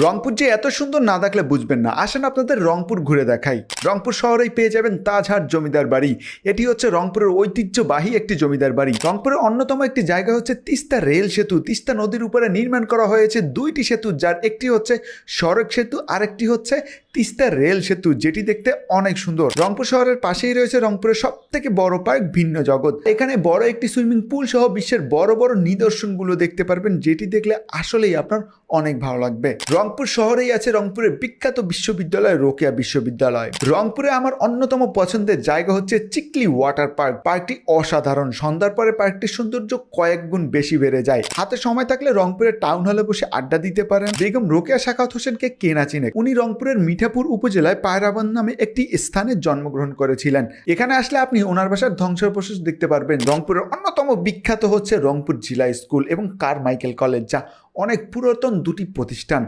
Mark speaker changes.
Speaker 1: রংপুর যে এত সুন্দর না দেখলে বুঝবেন না। আসেন আপনাদের রংপুর ঘুরে দেখাই। রংপুর শহরেই পেয়ে যাবেন তাজহাট জমিদার বাড়ি। এটি হচ্ছে রংপুরের ঐতিহ্যবাহী একটি জমিদার বাড়ি। রংপুরের অন্যতম একটি জায়গা হচ্ছে তিস্তা রেল সেতু। তিস্তা নদীর উপরে নির্মাণ করা হয়েছে দুইটি সেতু, যার একটি হচ্ছে সড়ক সেতু আর একটি হচ্ছে তিস্তা রেল সেতু, যেটি দেখতে অনেক সুন্দর। রংপুর শহরের পাশেই রয়েছে রংপুরের সব থেকে বড় পার্ক ভিন্ন জগৎ। এখানে বড় একটি সুইমিং পুল সহ বিশ্বের বড় বড় নিদর্শনগুলো দেখতে পারবেন, যেটি দেখলে আসলেই আপনার অনেক ভালো লাগবে। রংপুর শহরেই আছে রংপুরের বিখ্যাত বিশ্ববিদ্যালয় রোকেয়া বিশ্ববিদ্যালয়। রংপুরে আমার অন্যতম পছন্দের জায়গা হচ্ছে চিকলি ওয়াটার পার্ক। পার্কটি অসাধারণ। সন্ধ্যার পরে পার্কটির সৌন্দর্য কয়েক গুণ বেশি বেড়ে যায়। হাতে সময় থাকলে রংপুরের টাউন হলে বসে আড্ডা দিতে পারেন। বেগম রোকেয়া সাখাওয়াত হোসেনকে কে না চিনে। উনি রংপুরের মিঠাপুর উপজেলায় পায়রাবন্দ নামে একটি স্থানে জন্মগ্রহণ করেছিলেন। এখানে আসলে আপনি ওনার বাসার ধ্বংসাবশেষ দেখতে পারবেন। রংপুরের অন্যতম বিখ্যাত হচ্ছে রংপুর জিলা স্কুল এবং কারমাইকেল কলেজ, যা অনেক পুরাতন দুটি প্রতিষ্ঠান।